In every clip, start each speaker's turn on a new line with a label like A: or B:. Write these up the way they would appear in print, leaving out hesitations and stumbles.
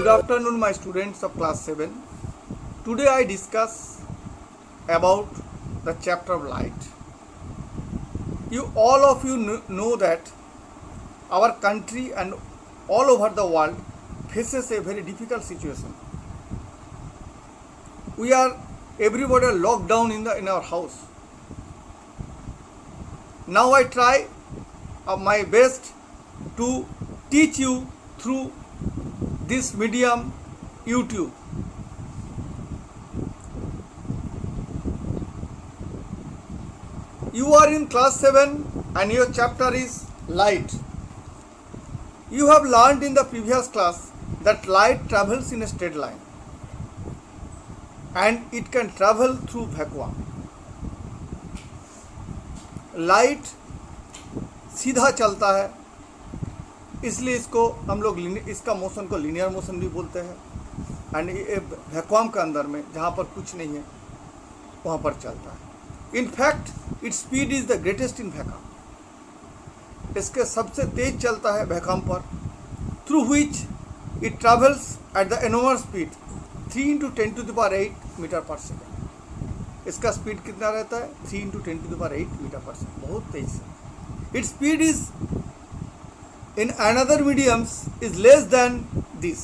A: Good afternoon, my students of class 7. Today I discuss about the chapter of light. All of you know that our country and all over the world faces a very difficult situation. We are everybody locked down in our house. Now I try my best to teach you through this medium, YouTube. You are in class 7 and your chapter is light. You have learned in the previous class that light travels in a straight line and it can travel through vacuum. Light सीधा चलता है, इसलिए इसको हम लोग इसका motion को linear motion भी बोलते हैं एंड ये वैक्यूम के अंदर में जहाँ पर कुछ नहीं है वहाँ पर चलता है. In fact its speed is the greatest in vacuum. इसके सबसे तेज चलता है वैक्यूम पर, through which it travels at the enormous speed 3 × 10⁸ metre per second. इसका स्पीड कितना रहता है? 3 × 10⁸ मीटर पर सेकेंड, बहुत तेज है. It's speed is in another mediums is less than this.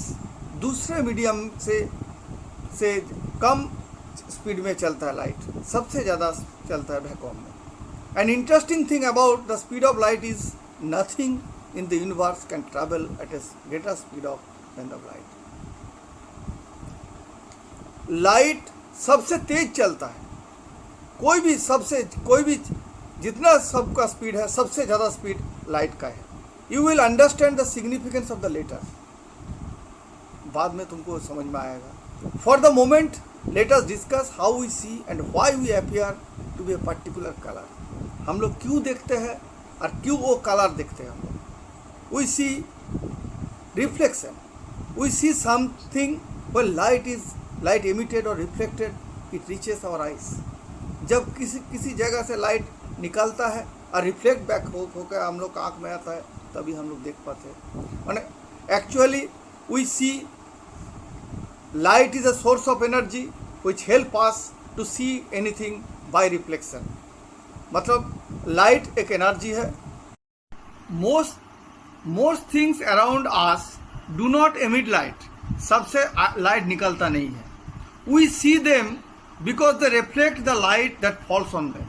A: दूसरे मीडियम से कम स्पीड में चलता है लाइट, सबसे ज़्यादा चलता है वैक्यूम में. An interesting thing about the speed of light is nothing in the universe can travel at a greater speed of than the light. Light सबसे तेज चलता है. कोई भी जितना सबका स्पीड है, सबसे ज़्यादा स्पीड लाइट का है. You will understand the significance of the latter. बाद में तुमको समझ में आएगा. For the moment, let us discuss how we see and why we appear to be a particular color. हम लोग क्यों देखते हैं और क्यों वो कलर देखते हैं हम लोग. We see reflection. We see something when light emitted or reflected, it reaches our eyes. जब किसी जगह से लाइट निकलता है और रिफ्लेक्ट बैक होकर हम लोग आँख में आता है, तभी हम लोग देख पाते हैं. Actually we see light is a source of energy which help us to see anything by reflection. मतलब लाइट एक एनर्जी है. Most things around us do not emit light. सबसे लाइट निकलता नहीं है. We see them because they reflect the light that falls on them.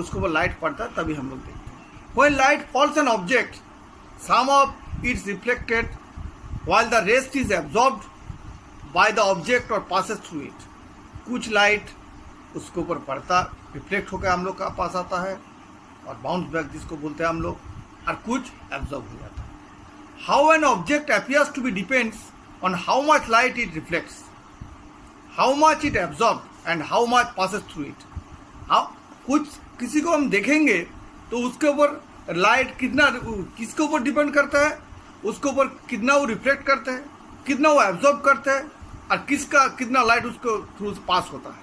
A: उसके ऊपर light पड़ता है तभी हम लोग देखते हैं. When light falls on object, some of it's reflected while the rest is absorbed by the object or passes through it. कुछ लाइट उसके ऊपर पड़ता, रिफ्लेक्ट होकर हम लोग का पास आता है और बाउंस बैक जिसको बोलते हैं हम लोग, और कुछ एब्जॉर्ब हो जाता है. How an object appears to be depends on how much light it reflects, how much it absorbs and how much passes through it. किसी को हम देखेंगे तो उसके ऊपर लाइट कितना किसके ऊपर डिपेंड करता है, उसके ऊपर कितना वो रिफ्लेक्ट करता है, कितना वो एब्जॉर्ब करता है और कितना लाइट उसको थ्रू पास होता है.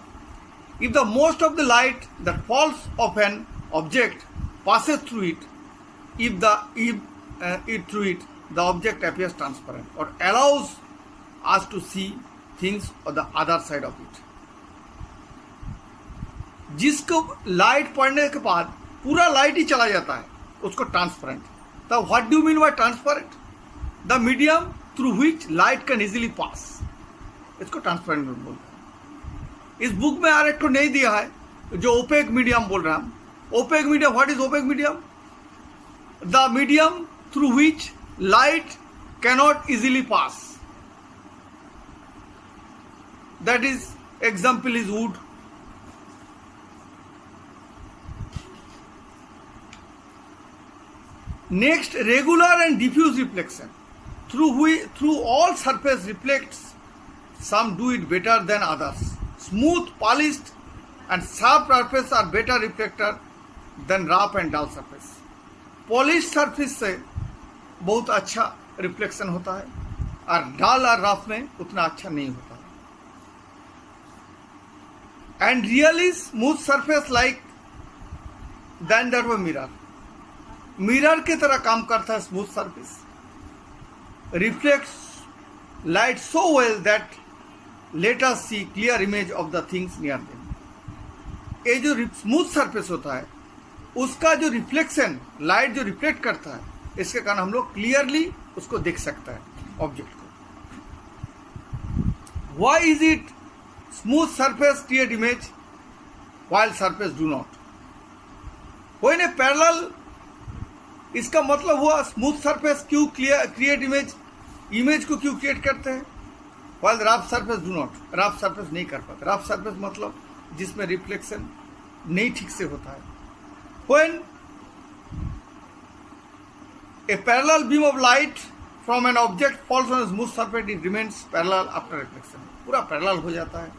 A: If the most of the light that falls off an object passes through it, the object appears transparent or allows us to see things on the other side of it. जिसको light पड़ने के बाद पूरा light ही चला जाता है, उसको transparent. तो what do mean by transparent? The medium through which light can easily pass, इसको ट्रांसपेरेंट बोलते हैं. इस बुक में और एक तो नहीं दिया है जो ओपेक मीडियम बोल रहा हम. Opaque medium, what is opaque medium? The medium through which light cannot easily pass. That is example is wood. Next, regular and diffuse reflection. Through all surface reflects. Some do it better than others. Smooth, polished and sharp surface are better reflector than rough and dull surface. Polished surface से बहुत अच्छा reflection होता है और डल और rough में उतना अच्छा नहीं होता है. And really smooth surface like than that of mirror. Mirror की तरह काम करता है smooth surface. Reflects light so well that let us see clear image of the things near them. ये जो स्मूथ सरफेस होता है उसका जो रिफ्लेक्शन, लाइट जो रिफ्लेक्ट करता है, इसके कारण हम लोग क्लियरली उसको देख सकता है ऑब्जेक्ट को. Why is it smooth surface create image while surface do not? When a parallel, इसका मतलब हुआ स्मूथ सरफेस क्यों क्रिएट इमेज को क्यों क्रिएट करते हैं, while rough surface do not, rough surface नहीं कर पाते. रफ सरफेस मतलब जिसमें रिफ्लेक्शन नहीं ठीक से होता है. When a parallel beam of light from an object falls on a smooth surface, it remains parallel after reflection. पूरा पैरेलल हो जाता है.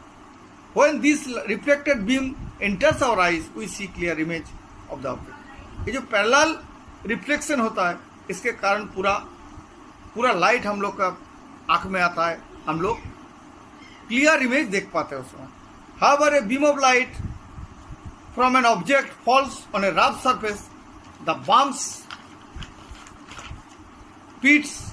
A: When this reflected beam enters our eyes, we see clear image of the object. ये जो parallel reflection होता है इसके कारण पूरा लाइट हम लोग का आँख में आता है, हम लोग क्लियर इमेज देख पाते हैं उसमें. However, a beam of light from an object falls on a rough surface, the bumps, pits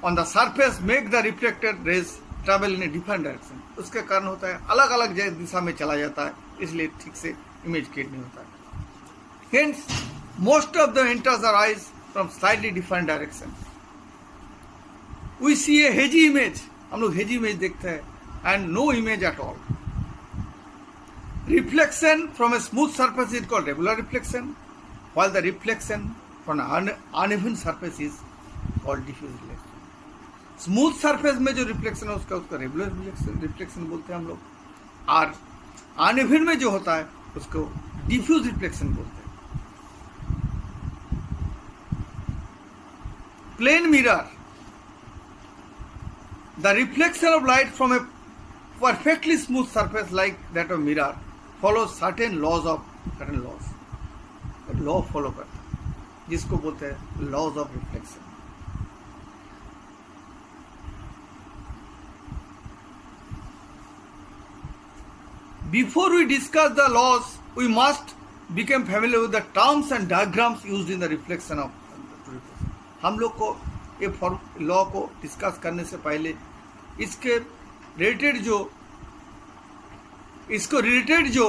A: on the surface make the reflected rays travel in a different direction. उसके कारण होता है अलग अलग दिशा में चला जाता है, इसलिए ठीक से इमेज क्रिएट नहीं होता है. Hence, most of them enters our eyes from slightly different direction. We see a hazy image, हम लोग hazy image देखते हैं, and no image at all. Reflection from a smooth surface is called regular reflection, while the reflection from an uneven surface is called diffuse reflection. Smooth surface में जो reflection है उसका regular reflection बोलते हैं हम लोग, और अनइवन में जो होता है उसको डिफ्यूज रिफ्लेक्शन बोलते हैं. Plane mirror, the reflection of light from a perfectly smooth surface like that of mirror follow certain laws, law follow करता है जिसको बोलते हैं laws of reflection. Before we discuss the laws, we must become familiar with the terms and diagrams used in the reflection of reflection. हम लोग को ये law को डिस्कस करने से पहले इसके रिलेटेड जो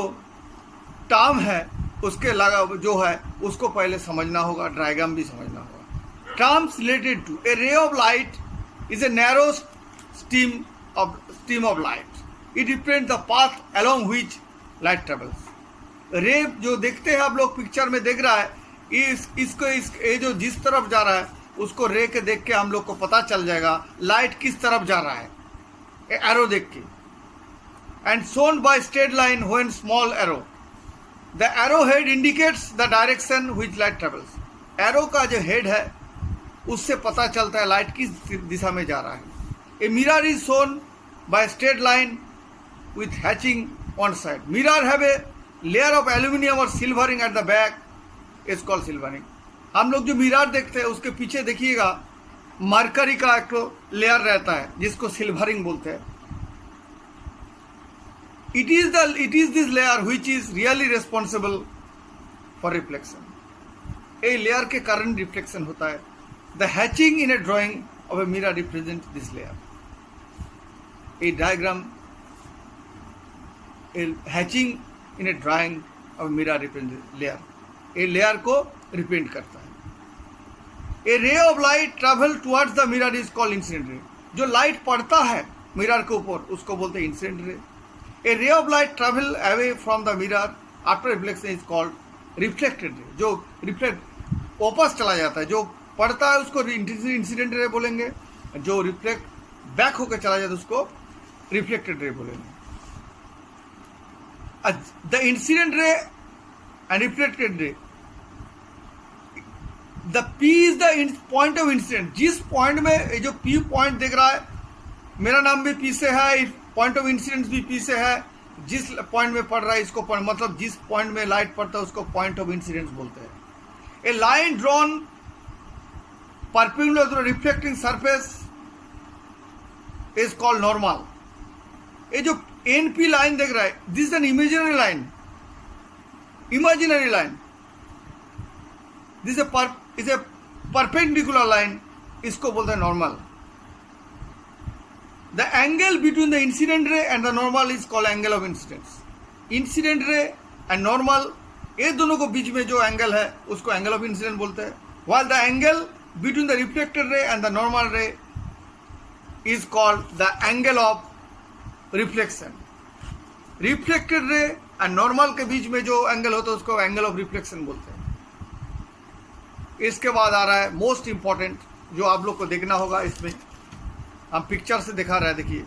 A: टर्म है उसके लगा जो है उसको पहले समझना होगा, डायग्राम भी समझना होगा. Terms related to a ray of light is a narrow stream of light. It represents the path along which light travels. रे जो देखते हैं आप लोग पिक्चर में देख रहा है, ये जो जिस तरफ जा रहा है उसको रे के देख के हम लोग को पता चल जाएगा लाइट किस तरफ जा रहा है, एरो देख के. And shown by straight line when small arrow. The arrowhead indicates the direction which light travels. Arrow का जो हेड है उससे पता चलता है लाइट किस दिशा में जा रहा है. A mirror is shown by straight line with hatching on side. Mirror have a layer of aluminum or silvering at the back, is called silvering. हम लोग जो मिरर देखते हैं उसके पीछे देखिएगा मरकरी का एक लेयर रहता है जिसको सिल्वरिंग बोलते हैं. It is this layer which is really responsible for reflection. A layer के कारण रिफ्लेक्शन होता है. The hatching in a drawing of a mirror represents this layer. A diagram, a hatching in a drawing of a mirror represents layer. A layer को represent करता है. A ray of light travel towards the mirror is called incident ray. जो light पड़ता है mirror के ऊपर उसको बोलते हैं incident ray. A ray of light travel away from the mirror after reflection is called reflected ray. जो reflect वापस चला जाता है, जो पड़ता है उसको इंसिडेंट रे बोलेंगे, जो रिफ्लेक्ट बैक होकर चला जाता है उसको रिफ्लेक्टेड रे बोलेंगे. द इंसिडेंट रे एंड रिफ्लेक्टेड रे, the P is the point of incident. जिस पॉइंट में जो पी पॉइंट देख रहा है, मेरा नाम भी पी से है, पॉइंट ऑफ इंसिडेंट भी पी से है. जिस पॉइंट में पड़ रहा है इसको मतलब जिस पॉइंट में लाइट पड़ता है उसको पॉइंट ऑफ इंसिडेंस बोलते हैं. A line drawn perpendicular to reflecting surface is called normal. ये जो एनपी लाइन देख रहा है, this is an imaginary line. This is a perpendicular line, इसको बोलते हैं normal. The angle between the incident ray and the normal is called angle of incidence. Incident ray and normal, ये दोनों को बीच में जो एंगल है उसको एंगल ऑफ इंसिडेंट बोलते हैं. While the angle between the reflected ray and the normal ray is called the angle of reflection. Reflected ray and normal के बीच में जो एंगल होता है उसको एंगल ऑफ रिफ्लेक्शन बोलते हैं. इसके बाद आ रहा है मोस्ट इंपॉर्टेंट जो आप लोग को देखना होगा. इसमें हम पिक्चर से दिखा रहे हैं, देखिए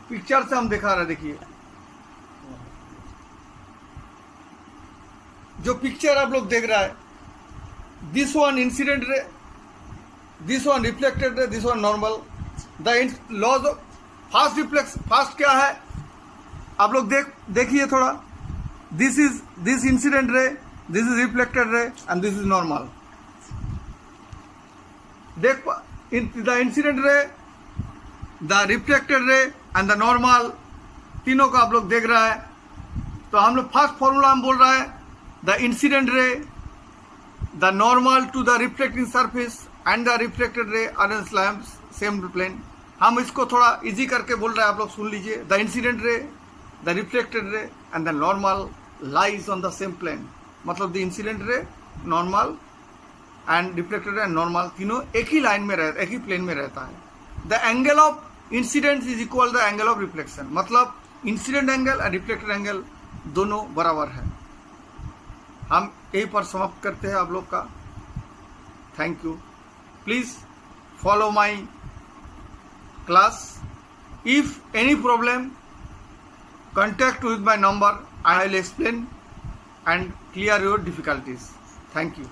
A: पिक्चर से हम दिखा रहे हैं. देखिए जो पिक्चर आप लोग देख रहा है, this one incident ray, this one reflected ray, this one normal. The laws of first reflex, first क्या है आप लोग देखिए थोड़ा. This incident ray, this is reflected ray and this is normal. देख the incident ray, the reflected ray and the normal, तीनों को आप लोग देख रहा है. तो हम लोग फर्स्ट फॉर्मूला हम बोल रहा है the incident ray, the normal to the reflecting surface and the reflected ray are in same plane. हम इसको थोड़ा इजी करके बोल रहे हैं, आप लोग सुन लीजिए. The incident ray, the reflected ray and the normal lies on the same plane. मतलब the incident ray, normal and reflected ray and normal तीनों एक ही लाइन में रहता, एक ही प्लेन में रहता है. The angle of incident is equal the angle of reflection. मतलब इंसिडेंट एंगल और रिफ्लेक्टेड एंगल दोनों बराबर है. हम यही पर समाप्त करते हैं आप लोग का. Thank you. Please follow my class. If any problem, contact with my number. I will explain and clear your difficulties. Thank you.